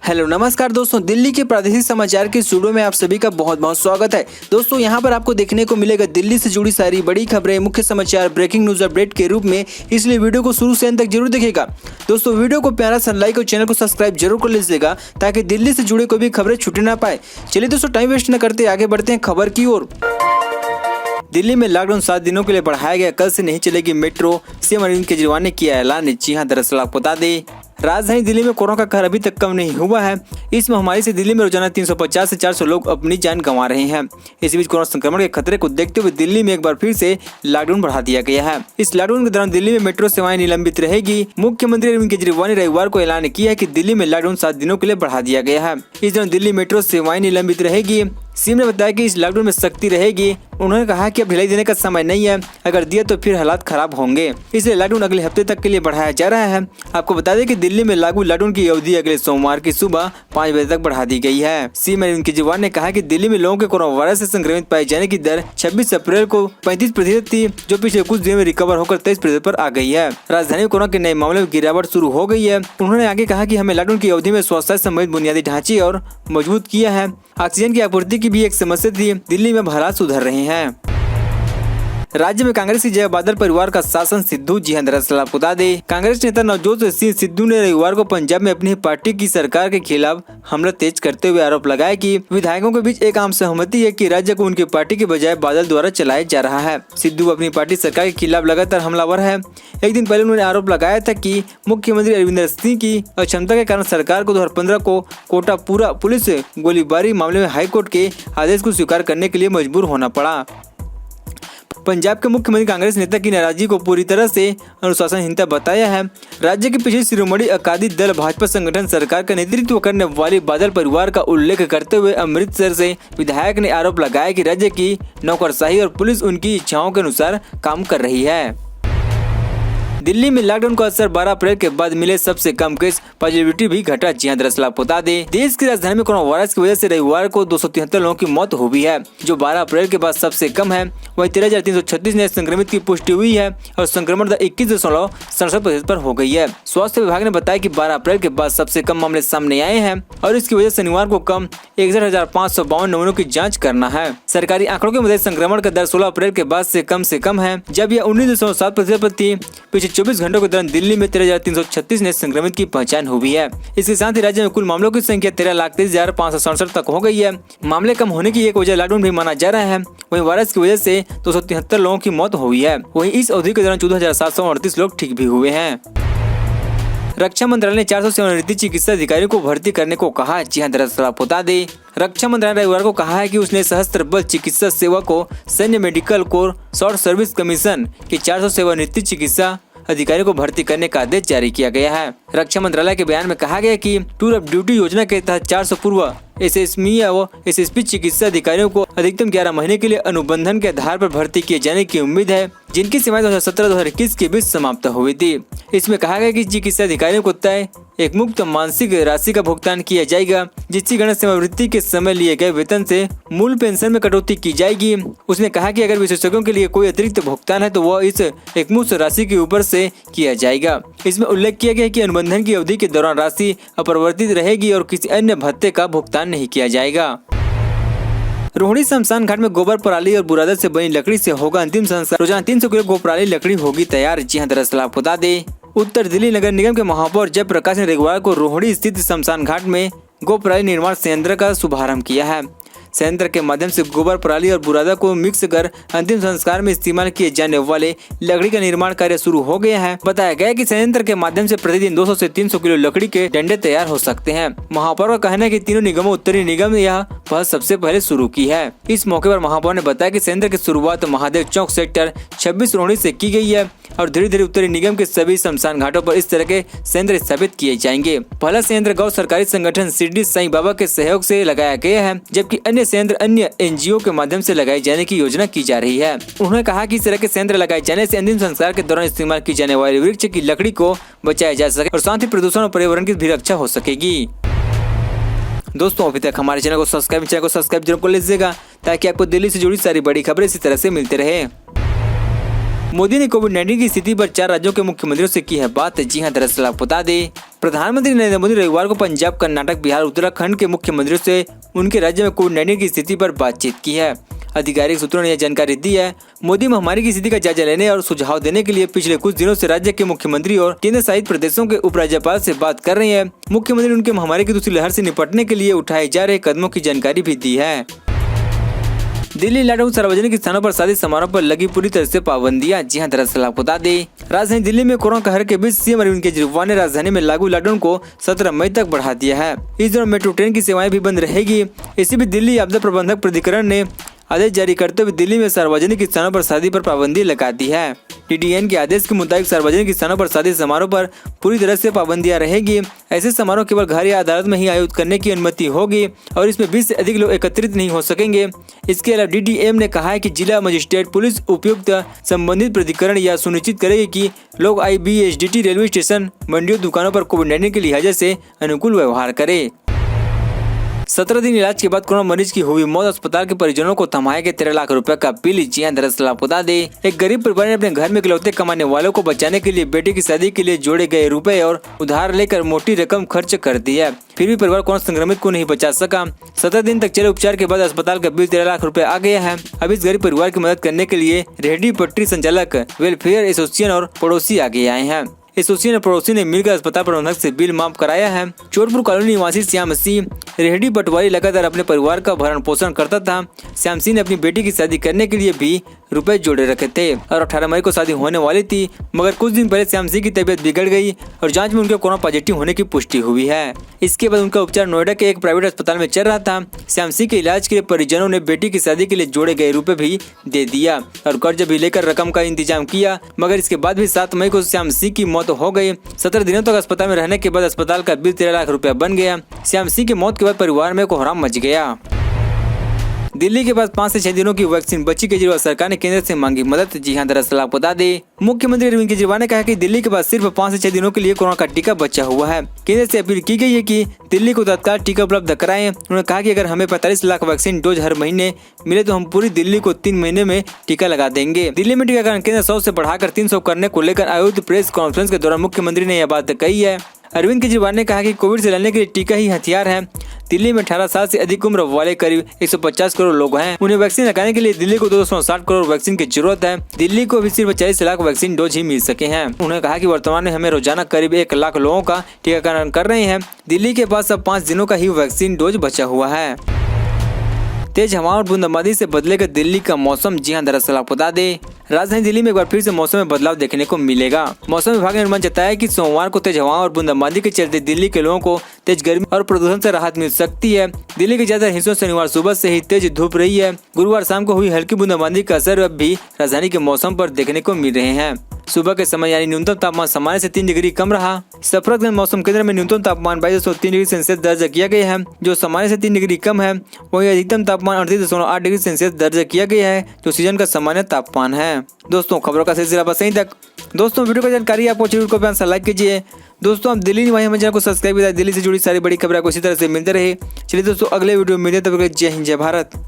Hello नमस्कार दोस्तों, दिल्ली के प्रादेशिक समाचार के स्टूडियो में आप सभी का बहुत बहुत स्वागत है। दोस्तों यहाँ पर आपको देखने को मिलेगा दिल्ली से जुड़ी सारी बड़ी खबरें, मुख्य समाचार, ब्रेकिंग न्यूज अपडेट के रूप में, इसलिए वीडियो को शुरू से अंत तक जरूर देखिएगा। दोस्तों वीडियो को प्यारा सा लाइक और चैनल को सब्सक्राइब जरूर कर लीजिएगा ताकि दिल्ली से जुड़े कोई भी खबरें छूटे ना पाए। चलिए दोस्तों टाइम वेस्ट न करते आगे बढ़ते हैं खबर की ओर। दिल्ली में लॉकडाउन 7 दिनों के लिए बढ़ाया गया, कल से नहीं चलेगी मेट्रो, सीएम अरविंद केजरीवाल ने किया ऐलान। जी हां, दरअसल आपको बता दें राजधानी दिल्ली में कोरोना का कहर अभी तक कम नहीं हुआ है। इस महामारी से दिल्ली में रोजाना 350 से 400 लोग अपनी जान गंवा रहे हैं। इस बीच कोरोना संक्रमण के खतरे को देखते हुए दिल्ली में एक बार फिर से लॉकडाउन बढ़ा दिया गया है। इस लॉकडाउन के दौरान दिल्ली में मेट्रो सेवाएं निलंबित रहेगी। मुख्यमंत्री अरविंद केजरीवाल ने रविवार को ऐलान किया है कि दिल्ली में लॉकडाउन 7 दिनों के लिए बढ़ा दिया गया है। इस दौरान दिल्ली मेट्रो सेवाएं निलंबित रहेगी। सीएम ने बताया कि इस लॉकडाउन में सख्ती रहेगी। उन्होंने कहा कि अब ढिलाई देने का समय नहीं है, अगर दिया तो फिर हालात खराब होंगे, इसलिए लॉकडाउन अगले हफ्ते तक के लिए बढ़ाया जा रहा है। आपको बता दें कि दिल्ली में लागू लॉकडाउन की अवधि अगले सोमवार की सुबह 5 बजे तक बढ़ा दी गई है। सीएम अरविंद केजरीवाल ने कहा कि दिल्ली में लोगों के कोरोना वायरस से संक्रमित पाए जाने की दर 26 अप्रैल को 35% थी, जो पिछले कुछ दिनों में रिकवर होकर 23% पर आ गई है। राजधानी में कोरोना के नए मामलों में गिरावट शुरू हो गई है। उन्होंने आगे कहा कि हमें लॉकडाउन की अवधि में स्वास्थ्य संबंधित बुनियादी ढांचे और मजबूत किया है। ऑक्सीजन की आपूर्ति की भी एक समस्या थी, दिल्ली में हालात सुधर रहे हैं। राज्य में कांग्रेस की जय बादल परिवार का शासन सिद्धू। जी हां, दरअसल आपको बता दें कांग्रेस नेता नवजोत सिंह सिद्धू ने रविवार को पंजाब में अपनी पार्टी की सरकार के खिलाफ हमला तेज करते हुए आरोप लगाया कि विधायकों के बीच एक आम सहमति है कि राज्य को उनकी पार्टी के बजाय बादल द्वारा चलाया जा रहा है। सिद्धू अपनी पार्टी सरकार के खिलाफ लगातार हमलावर है। एक दिन पहले उन्होंने आरोप लगाया था कि मुख्यमंत्री अरविंदर सिंह की अक्षमता के कारण सरकार को 2015 को कोटापूरा पुलिस गोलीबारी मामले में हाईकोर्ट के आदेश को स्वीकार करने के लिए मजबूर होना पड़ा। पंजाब के मुख्यमंत्री कांग्रेस नेता की नाराजगी को पूरी तरह से अनुशासनहीनता बताया है। राज्य के पिछले शिरोमणि अकाली दल भाजपा संगठन सरकार का नेतृत्व करने वाली बादल परिवार का उल्लेख करते हुए अमृतसर से विधायक ने आरोप लगाया कि राज्य की नौकरशाही और पुलिस उनकी इच्छाओं के अनुसार काम कर रही है। दिल्ली में लॉकडाउन का असर 12 अप्रैल के बाद मिले सबसे कम केस, पॉजिटिविटी भी घटा। जी हां, दरअसल आपको बता दें देश की राजधानी में कोरोना वायरस की वजह से रविवार को 273 लोगों की मौत हुई है, जो 12 अप्रैल के बाद सबसे कम है। वहीं 13,336 नए संक्रमित की पुष्टि हुई है और संक्रमण दर 21.67% पर हो गई है। स्वास्थ्य विभाग ने बताया कि 12 अप्रैल के बाद सबसे कम मामले सामने आए हैं और इसकी वजह शनिवार को कम 61,552 नमूनों की जाँच करना है। सरकारी आंकड़ों के मुताबिक संक्रमण का दर 16 अप्रैल के बाद से कम है, जब यह 19.7% पर थी। पिछले 24 घंटों के दौरान दिल्ली में 13,336 नए संक्रमित की पहचान हुई है। इसके साथ ही राज्य में कुल मामलों की संख्या 13,23,567 तक हो गई है। मामले कम होने की एक वजह लॉकडाउन भी माना जा रहा है। वहीं वायरस की वजह से 273 लोगों की मौत हुई है। वहीं इस अवधि के दौरान 14,738 लोग ठीक भी हुए हैं। रक्षा मंत्रालय ने 400 सेवानिवृत्त चिकित्सा अधिकारियों को भर्ती करने को कहा। जी हां, दरअसल आपको बता दें रक्षा मंत्रालय रविवार को कहा है कि उसने सशस्त्र बल चिकित्सा सेवा को सैन्य medical corps short service commission के 400 सेवानिवृत्त चिकित्सा अधिकारियों को भर्ती करने का आदेश जारी किया गया है। रक्षा मंत्रालय के बयान में कहा गया कि टूर ऑफ ड्यूटी योजना के तहत 400 पूर्व एसएसमी व एसएसपी चिकित्सा अधिकारियों को अधिकतम 11 महीने के लिए अनुबंधन के आधार पर भर्ती किए जाने की उम्मीद है, जिनकी सेवाएं 2017-2021 के बीच समाप्त हुई थी। इसमें कहा गया कि चिकित्सा अधिकारियों को तय एक मुक्त मानसिक राशि का भुगतान किया जाएगा, जिसकी गणना सेवानिवृत्ति के समय लिए गए वेतन से मूल पेंशन में कटौती की जाएगी। उसने कहा कि अगर विशेषज्ञों के लिए कोई अतिरिक्त भुगतान है तो वह इस एकमुश्त राशि के ऊपर से किया जाएगा। इसमें उल्लेख किया गया कि अनुबंधन की अवधि के दौरान राशि अपरिवर्तित रहेगी और किसी अन्य भत्ते का भुगतान नहीं किया जाएगा। रोहिणी शमशान घाट में गोबर पराली और बुरादा से बनी लकड़ी से होगा अंतिम संस्कार। रोजाना 300 किलो गोपराली लकड़ी होगी तैयार। जी हां, दरअसल आपको बता दें उत्तर दिल्ली नगर निगम के महापौर जयप्रकाश ने रविवार को रोहिणी स्थित शमशान घाट में गोपराली निर्माण संयंत्र का शुभारंभ किया है। संयंत्र के माध्यम से गोबर पराली और बुरादा को मिक्स कर अंतिम संस्कार में इस्तेमाल किए जाने वाले लकड़ी का निर्माण कार्य शुरू हो गया है। बताया गया कि संयंत्र के माध्यम से प्रतिदिन 200 से 300 किलो लकड़ी के डंडे तैयार हो सकते हैं। महापौर का कहना है कि तीनों निगमों उत्तरी निगम ने यह पहल सबसे पहले शुरू की है। इस मौके पर महापौर ने बताया कि संयंत्र की शुरुआत महादेव चौक सेक्टर 26 रोहिणी से की गई है और धीरे धीरे उत्तरी निगम के सभी शमशान घाटों पर इस तरह के संयंत्र स्थापित किए जाएंगे। पहला संयंत्र गौ सरकारी संगठन शिरडी साईं बाबा के सहयोग से लगाया गया है, जबकि अन्य संयंत्र अन्य एनजीओ के माध्यम से लगाए जाने की योजना की जा रही है। उन्होंने कहा कि इस तरह के संयंत्र लगाए जाने से अंतिम संस्कार के दौरान इस्तेमाल की जाने वाली वृक्ष की लकड़ी को बचाया जा सके और साथ ही प्रदूषण और पर्यावरण की भी रक्षा हो सकेगी। दोस्तों अभी तक हमारे चैनल को सब्सक्राइब जरूर कर लीजिएगा ताकि आपको दिल्ली से जुड़ी सारी बड़ी खबरें इसी तरह से मिलते रहे। मोदी ने कोविड-19 की स्थिति पर 4 राज्यों के मुख्यमंत्रियों से की है बात। जी हां, दरअसल आपको बता दें प्रधानमंत्री नरेंद्र मोदी रविवार को पंजाब, कर्नाटक, बिहार, उत्तराखंड के मुख्यमंत्रियों से उनके राज्य में कोविड-19 की स्थिति पर बातचीत की है। आधिकारिक सूत्रों ने यह जानकारी दी है। मोदी महामारी की स्थिति का जायजा लेने और सुझाव देने के लिए पिछले कुछ दिनों से राज्य के मुख्यमंत्री और केंद्र शासित प्रदेशों के उपराज्यपाल से बात कर रहे हैं। मुख्यमंत्री उनके महामारी की दूसरी लहर से निपटने के लिए उठाए जा रहे कदमों की जानकारी भी दी है। दिल्ली लॉकडाउन, सार्वजनिक स्थानों पर शादी समारोह पर लगी पूरी तरह से पाबंदियां। जी हां, दरअसल आपको बता दें, राजधानी दिल्ली में कोरोना कहर के बीच सीएम अरविंद केजरीवाल ने राजधानी में लागू लॉकडाउन को 17 मई तक बढ़ा दिया है। इस दौरान मेट्रो ट्रेन की सेवाएं भी बंद रहेगी। इसी बीच दिल्ली आपदा प्रबंधक प्राधिकरण ने आदेश जारी करते हुए दिल्ली में सार्वजनिक स्थानों पर शादी पर पाबंदी लगा दी है। DDN के आदेश के मुताबिक सार्वजनिक स्थानों पर शादी समारोह पर पूरी तरह से पाबंदियां रहेगी। ऐसे समारोह केवल घर या अदालत में ही आयोजित करने की अनुमति होगी और इसमें 20 से अधिक लोग एकत्रित नहीं हो सकेंगे। इसके अलावा DDM ने कहा है कि जिला मजिस्ट्रेट, पुलिस उपायुक्त संबंधित प्राधिकरण यह सुनिश्चित करेगी कि लोग IBSDT, रेलवे स्टेशन, मंडियों, दुकानों पर कोविड-19 के लिहाजे से अनुकूल व्यवहार करें। 17 दिन इलाज के बाद कोरोना मरीज की हुई मौत, अस्पताल के परिजनों को थमाया गया 13 लाख रुपए का बिल। जी हां, दरअसल आपको बता दें, एक गरीब परिवार ने अपने घर में इकलौते कमाने वालों को बचाने के लिए बेटे की शादी के लिए जोड़े गए रुपए और उधार लेकर मोटी रकम खर्च कर दी है। फिर भी परिवार कोरोना संक्रमित को नहीं बचा सका। 17 दिन तक चले उपचार के बाद अस्पताल का बिल 13 लाख रुपए आ गया है। अब इस गरीब परिवार की मदद करने के लिए रेहड़ी पटरी संचालक, वेलफेयर एसोसिएशन और पड़ोसी आगे आए हैं। एसोसिएशन और पड़ोसी ने मिलकर अस्पताल प्रबंधक से बिल माफ कराया है। चोरपुर कॉलोनी निवासी श्याम सिंह रेहड़ी पटवारी लगातार अपने परिवार का भरण पोषण करता था। श्याम सिंह ने अपनी बेटी की शादी करने के लिए भी रुपए जोड़े रखे थे और 18 मई को शादी होने वाली थी, मगर कुछ दिन पहले श्याम सिंह की तबीयत बिगड़ गई और जांच में उनके कोरोना पॉजिटिव होने की पुष्टि हुई है। इसके बाद उनका उपचार नोएडा के एक प्राइवेट अस्पताल में चल रहा था। श्याम सिंह के इलाज के लिए परिजनों ने बेटी की शादी के लिए जोड़े गए रुपए भी दे दिया और कर्ज भी लेकर रकम का इंतजाम किया, मगर इसके बाद भी 7 मई को श्याम सिंह की मौत हो गई। 17 दिनों तक अस्पताल में रहने के बाद अस्पताल का बिल 13 लाख रुपए बन गया। श्याम सिंह की मौत के बाद परिवार में कोहराम मच गया। दिल्ली के पास 5 से 6 दिनों की वैक्सीन बची, केजरीवाल सरकार ने केंद्र से मांगी मदद। जी हां, दरअसल आपको बता दें, मुख्यमंत्री अरविंद केजरीवाल ने कहा कि दिल्ली के पास सिर्फ 5 से 6 दिनों के लिए कोरोना का टीका बचा हुआ है। केंद्र से अपील की गई है कि दिल्ली को तत्काल टीका उपलब्ध कराएं। उन्होंने कहा कि अगर हमें 45 लाख वैक्सीन डोज हर महीने मिले तो हम पूरी दिल्ली को 3 महीने में टीका लगा देंगे। दिल्ली में टीकाकरण केंद्र 100 से बढ़ाकर 300 करने को लेकर आयोजित प्रेस कॉन्फ्रेंस के दौरान मुख्यमंत्री ने यह बात कही है। अरविंद केजरीवाल ने कहा कि कोविड से लड़ने के लिए टीका ही हथियार है। दिल्ली में 18 साल से अधिक उम्र वाले करीब 150 करोड़ लोग हैं। उन्हें वैक्सीन लगाने के लिए दिल्ली को 260 करोड़ वैक्सीन की जरूरत है। दिल्ली को अभी सिर्फ 40 लाख वैक्सीन डोज ही मिल सके हैं। उन्होंने कहा कि वर्तमान में हमें रोजाना करीब 1 लाख लोगों का टीकाकरण कर रहे हैं। दिल्ली के पास अब 5 दिनों का ही वैक्सीन डोज बचा हुआ है। तेज हवा और बूंदाबांदी से बदलेगा दिल्ली का मौसम। जी हां, दरअसल आपको बता दें, राजधानी दिल्ली में एक बार फिर से मौसम में बदलाव देखने को मिलेगा। मौसम विभाग ने अनुमान जताया कि सोमवार को तेज हवा और बूंदाबांदी के चलते दिल्ली के लोगों को तेज गर्मी और प्रदूषण से राहत मिल सकती है। दिल्ली के ज्यादातर हिस्सों शनिवार सुबह से ही तेज धूप रही है। गुरुवार शाम को हुई हल्की बूंदाबांदी का असर अब भी राजधानी के मौसम पर देखने को मिल रहे हैं। सुबह के समय यानी न्यूनतम तापमान सामान्य से 3 डिग्री कम रहा। सफदरजंग मौसम केंद्र में न्यूनतम तापमान 22.3 डिग्री सेल्सियस दर्ज किया गया है, जो सामान्य से 3 डिग्री कम है। वहीं अधिकतम तापमान 38.8 डिग्री सेल्सियस दर्ज किया गया है, जो सीजन का सामान्य तापमान है। दोस्तों, खबरों का सिलसिला बस यहीं तक। दोस्तों, वीडियो की जानकारी आपको वीडियो को प्यार से लाइक कीजिए। दोस्तों, आप दिल्ली निवासी हमारे चैनल को सब्सक्राइब कीजिए। दिल्ली से जुड़ी सारी बड़ी खबरें आपको इसी तरह से मिलते रहे। चलिए दोस्तों, अगले वीडियो में मिलते हैं। तब तक जय हिंद, जय भारत।